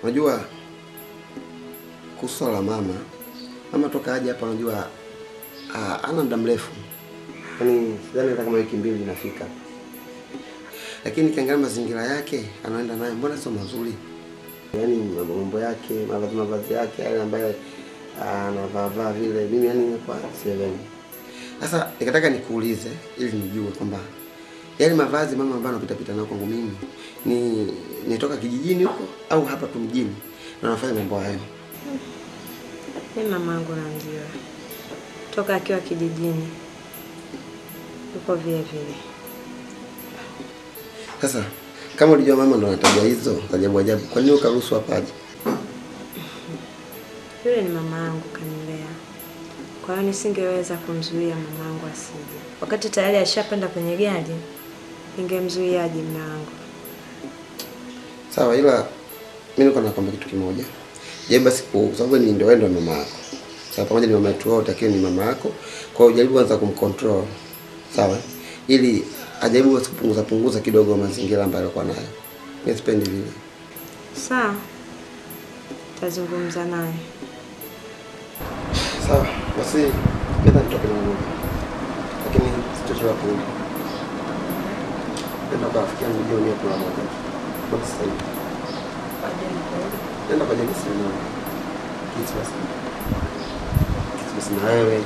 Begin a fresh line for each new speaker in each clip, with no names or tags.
Unajua kusola mama toka aje hapa, unajua ana muda mrefu. Yaani sidhani hata kama wiki mbili inafika. Lakini kiangalia mazingira yake anaenda nayo mbona sio mazuri. Yaani mambo yake, mavazi yake yale ambayo anavaa vile, mimi yani nimekuwa sielewi. Sasa nikataka nikuulize ili nijue kwamba yale mavazi mama ambayo anapita nayo kwangu mimi nitoka kijijini huko au hapa tu mjini na anafanya mambo hayo.
Mimi mamangu namjua. Toka akiwa kijijini. Yuko vile vile.
Sasa kama ulijua mama ndo anatabia hizo ajabu, kwa nini ukaruhusu apaje?
Yule ni mamangu kanilea. Kwa hiyo nisingeweza kumzuia mamangu asije. Wakati tayari ashapanda kwenye gari, ningemzuiaje mamangu?
Sawa, ila mimi niko nakwambia kitu kimoja. Je, basi kwa sababu ni ndio wewe mama yako. Sawa, pamoja ni mama yetu wote, lakini ni mama yako. Kwa hiyo jaribu kwanza kumcontrol. Sawa? Ili ajaribu kupunguza kidogo mazingira ambayo alikuwa nayo. Mimi sipendi vile.
Sawa. Tazungumza naye.
Sawa, basi nenda nitoke na mama. Lakini sitochelewa kurudi. Nenda kufikia milioni ya kwa moja. Basi sasa. Nenda kwa jamii sana. Kitu basi na wewe.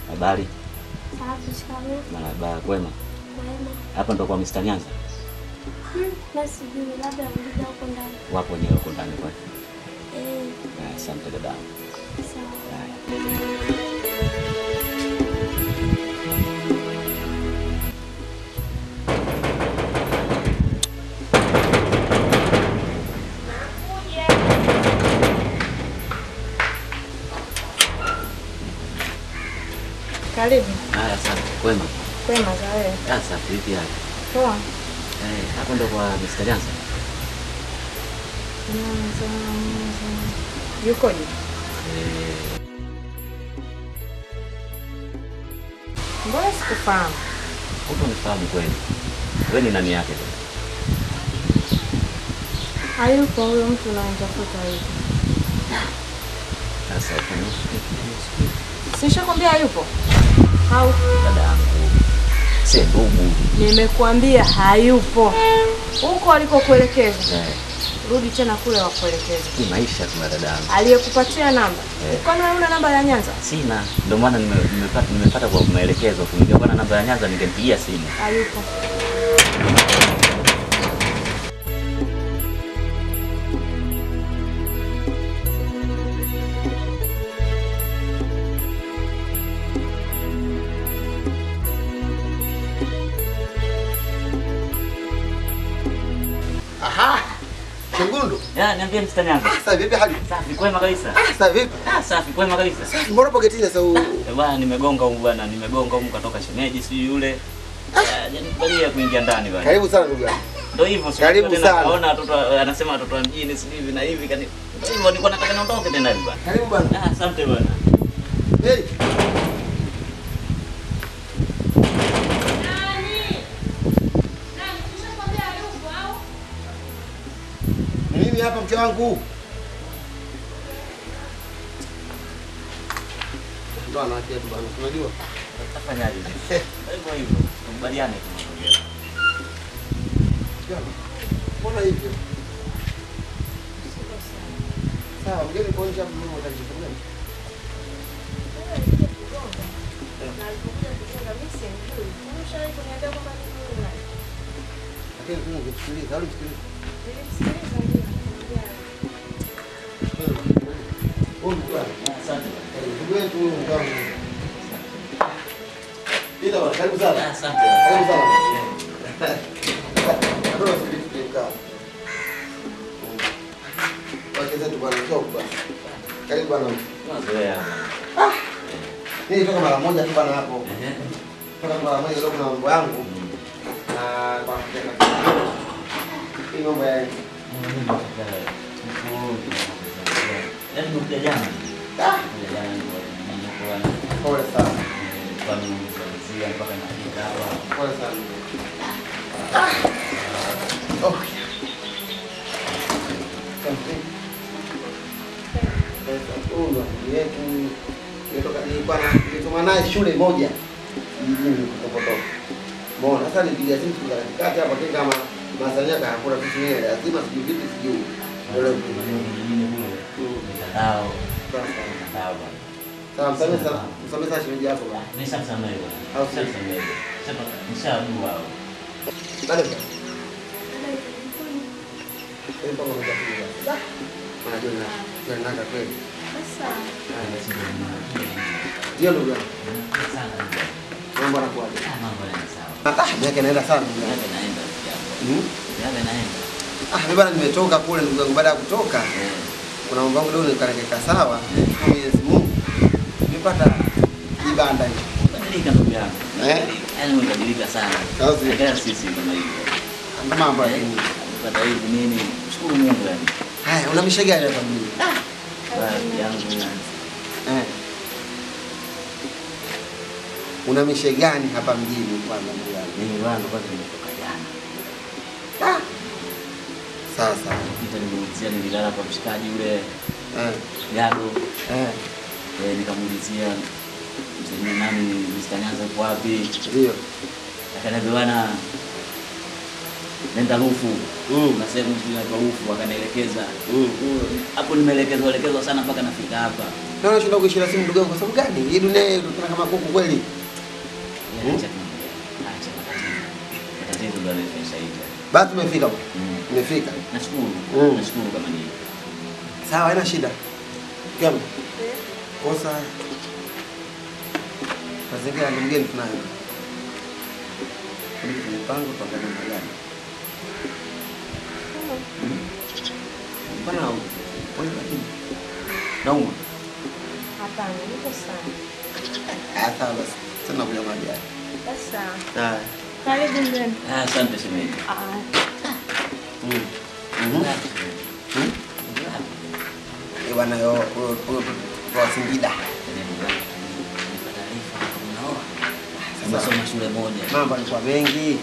Habari.
Safi, shikamoo.
Marhaba, kwema.
Kwema.
Hapa ndo kwa Mr. Nyanza?
Basi sijui labda mlija huko ndani.
Wapo wenyewe huko ndani kwa. Asante dada.
Sawa.
Karibu.
Haya, asante. Kwema.
Kwema za wewe.
Sasa vipi hali?
Poa.
Hapo ndo kwa Mr. Nyanza.
Yukoje? Mbona sikufahamu?
Huko nifahamu kweli. Wewe ni nani yake?
Hayupo huyo mtu unayemtafuta hivi.
Sasa
Sishakwambia hayupo? Au
dada yangu. Si ndugu.
Nimekuambia hayupo. Huko alikokuelekeza. Rudi tena kule wakuelekeza.
Ni maisha tu dada yangu.
Aliyekupatia namba. Kwani wewe una namba ya Nyanza?
Sina. Ndio maana nimepata kwa maelekezo. Ningekuwa na namba ya Nyanza ningempigia simu.
Hayupo.
Aha. Shingundu.
Niambie Mr. Nyanza.
Sasa vipi hali?
Safi, kwema kabisa.
Sasa vipi?
Safi, kwema kabisa.
Safi, mbona upo getini sasa?
Bwana nimegonga huko bwana, nimegonga huko katoka shemeji si yule. Nikubalia kuingia ndani bwana.
Karibu sana ndugu yangu.
Ndio hivyo sio.
Karibu sana.
Naona watoto anasema watoto wa mjini si hivi na hivi kani. Ndio hivyo nilikuwa nataka niondoke tena hivi bwana.
Karibu bwana.
Asante bwana.
Hey. Mimi hapa mke wangu. Ndio anaacha tu bwana. Unajua?
Tafanyaje? Hivyo hivyo. Tukubaliane tu.
Mbona hivyo? Sawa, mgeni kwa nje hapo mimi nitajifunga. Lakini tungesikiliza, au tusikilize.
Asante.
Ndugu wetu ngao. Ila bwana, karibu sana.
Asante.
Karibu sana. Ndio sikiliza. Wakati tu bwana, njoo bwana. Karibu bwana.
Mazoea.
Mimi nitoka mara moja tu bwana hapo. Toka mara moja leo kuna mambo yangu. Na kwa kutaka. Hii mambo ya
nikuja jana. Jana nilikuwa
pole sana.
Kwa nini mpaka nafika hapa.
Pole sana. Oh. Nilituma naye shule moja mjini kutoka. Mbona sasa nipigia simu kwa katikati hapa kama Masanya hakuna kitu nile lazima sijui vipi sijui. Ndio
Sawa.
Sawa, msame sasa shilingi yako bwana.
Nishamsamehe bwana.
Au
nishamsamehe. Nishadua.
Bale bwana. Ndio kama unataka. Unajua nanga kweli.
Sasa.
Ndio ndugu yangu. Mambo yanakuaje?
Mambo yanaenda sawa.
Miaka inaenda sana ndugu yangu.
Miaka inaenda. Miaka inaenda.
Mimi bwana nimetoka kule ndugu yangu, baada ya kutoka kuna mambo yangu leo nikarekeka sawa. Mwenyezi Mungu. Nimepata kibanda hicho.
Badilika ndugu yangu. Yaani umebadilika sana. Kama sisi kama hivyo.
Mambo lakini
pata hivi nini? Shukuru Mungu yani.
Haya, unamisha gani hapa mjini?
Yangu
unamisha gani hapa mjini kwanza ndugu yangu?
Mimi bwana kwanza nimetoka jana.
Sasa
nilimuulizia nililala kwa mshikaji yule Gado. Nikamuulizia msanii nani Mr. Nyanza yuko wapi?
Ndio.
Akaniambia bwana nenda Rufu. Na sehemu nyingine kwa Rufu akanielekeza. Hapo nimeelekezwa sana mpaka nafika hapa.
Na unashinda kuishia simu ndugu yangu kwa sababu gani? Hii dunia tunataka kama kuku kweli.
Acha matatizo ndio yanafanya hivi.
Basi umefika hapo. Umefika.
Nashukuru. Nashukuru kama ni.
Sawa, haina shida. Kama kosa mazingira ndio mgeni tunayo. Kuna mpango tuangalie magari. Bwana, wewe lakini nauma.
Hapana, niko sawa.
Hata basi. Tena kuja magari.
Sasa. Karibu ndani.
Asante shemeji.
Bwana yo kwa Singida.
Nimesoma shule moja.
Mambo yalikuwa mengi.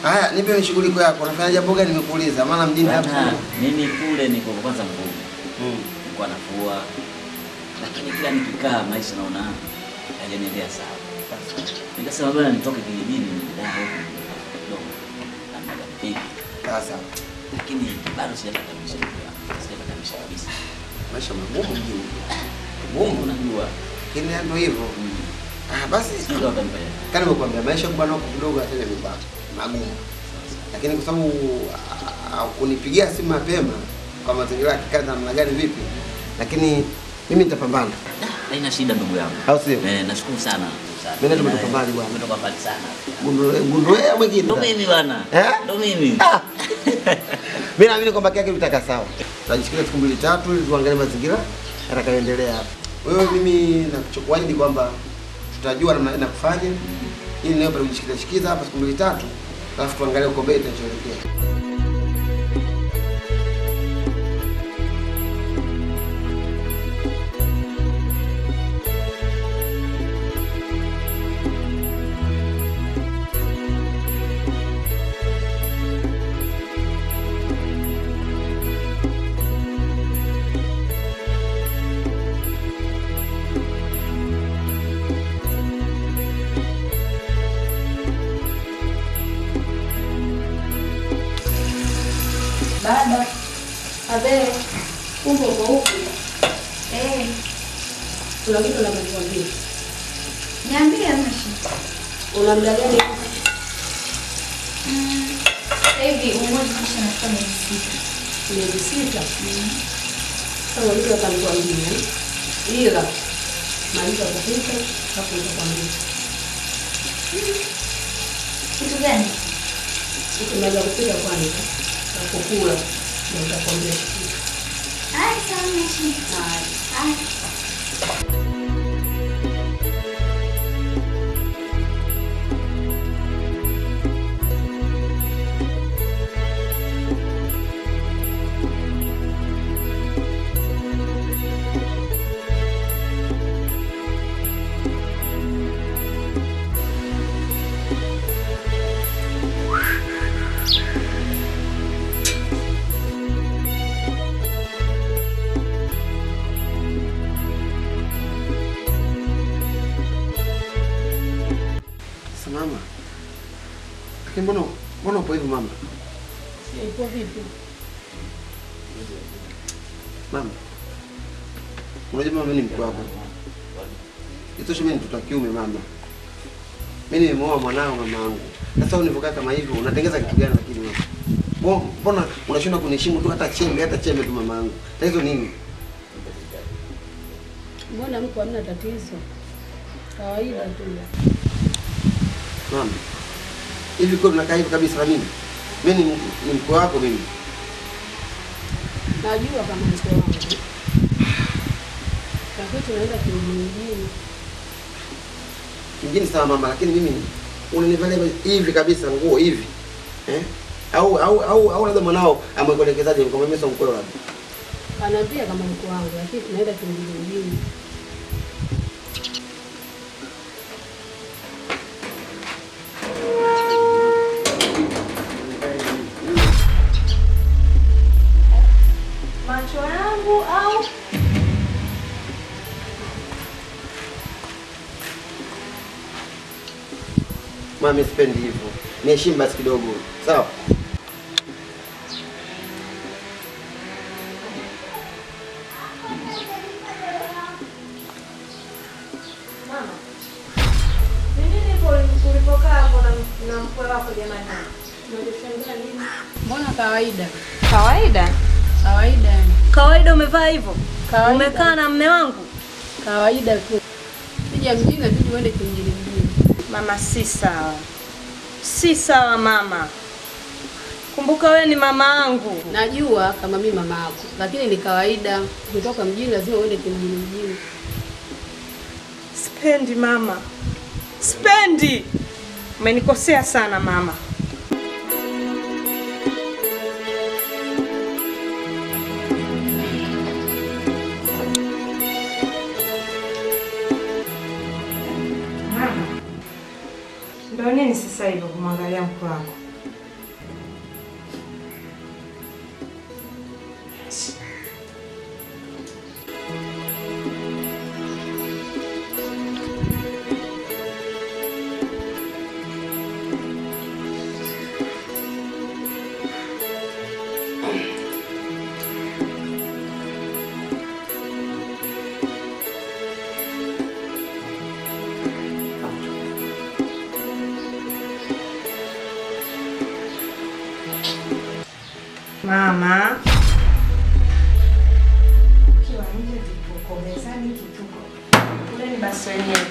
Haya, nipe mshughuliko yako. Unafanya jambo gani nimekuuliza? Maana mjini hapa.
Mimi kule niko kwanza mvuvi. Nilikuwa nafua. Lakini kila nikikaa maisha naona hayaniendea sawa. Nikasema bwana nitoke kijijini ndio huko.
Sasa.
Lakini bado sijapata mishahara. Kabisa.
Maisha magumu mjini.
Mungu unajua.
Kile ndio hivyo. Basi
ndio utanipa.
Kama nimekuambia maisha kubwa kidogo hata ni magumu. Lakini kwa sababu kunipigia simu mapema kwa mazingira ya kikazi namna gani vipi? Lakini mimi nitapambana.
Haina shida ndugu yangu.
Au sio?
Nashukuru sana.
Mimi tumetoka mbali bwana.
Tumetoka mbali sana.
Gundoe mwingine.
Ndio mimi bwana. Ndio mimi.
Mimi naamini kwamba kile kitaka sawa. Tutajisikia siku 2-3 ili tuangalie mazingira yatakayoendelea hapa. Wewe mimi nakuahidi kwamba tutajua namna gani kufanya ili leo pale kujishikiza hapa siku 2-3 alafu tuangalie uko mbele tunachoelekea.
Baba. Abe. Uko huko.
Kuna kitu nakuambia.
Niambie mashi.
Una muda gani?
Hivi umoja kisha nafika
miezi sita. Sawa, ndio atakwambia. Ila maliza kupika hapo nitakwambia.
Kitu gani?
Ukimaliza kupika kwanza na kukula ndio nitakwambia kitu.
Sawa.
Mama. Lakini mbona upo hivi mama?
Ipo vipi?
Mama. Unajua mama, mimi ni mke wako. Itoshe mimi ni mtoto wa kiume mama. Mimi nimeoa mwanao mama yangu. Sasa univokaa kama hivyo, unatengeza kitu gani lakini mama? Mbona unashindwa kuniheshimu tu hata chembe tu mama yangu? Tatizo nini?
Mbona mko hamna tatizo? Kawaida tu.
Mama. Hivi kwa unakaa hivi kabisa na mimi? Mimi ni mke wako mimi.
Najua kama mke wangu. Lakini tunaenda kimjini.
Kimjini sawa mama, lakini mimi unanivalia hivi kabisa nguo hivi. Au labda mwanao amekuelekezaje kama mimi sio mkweo labda?
Anaambia kama mke wangu, lakini tunaenda kimjini.
Macho yangu au
Mama, sipendi hivyo. Niheshimu basi kidogo. Sawa?
mama? Nini ulipokaa hapo na mkwe wako jamani?
Unajishangaa nini? Mbona kawaida?
Kawaida?
Kawaida yani.
Kawaida umevaa hivyo?
Kawaida.
Umekaa na mume wangu?
Kawaida tu. Sija mjini na tuje uende kimjini.
Mama, si sawa. Si sawa mama. Kumbuka wewe ni mama yangu.
Najua kama mimi mama yako, lakini ni kawaida. Ukitoka mjini lazima uende kimjini.
Sipendi mama. Sipendi. Umenikosea sana mama. Mama. Ndio nini sasa hivyo kumwangalia mkwe wako? Mama. Ukiwa nje vituko, mezani kituko. Ule ni basi wenyewe.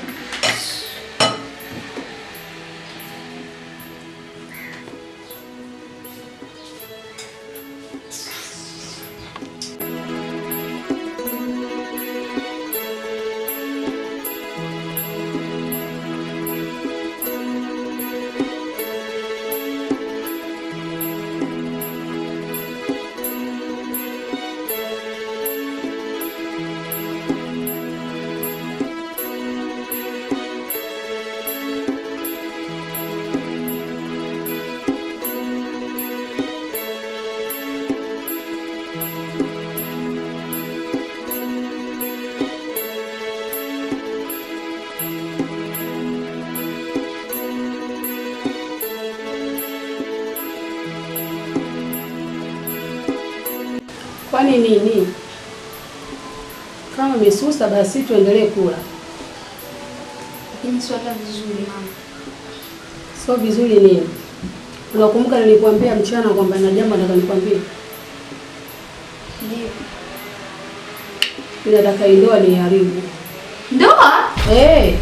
Kwani nini? Kama umesusa basi tuendelee kula.
Lakini swala vizuri mama.
Sio vizuri nini? Unakumbuka nilikwambia mchana kwamba na jambo nataka nikwambie?
Ndio.
Ninataka ndoa ni haribu.
Ndoa?
Eh.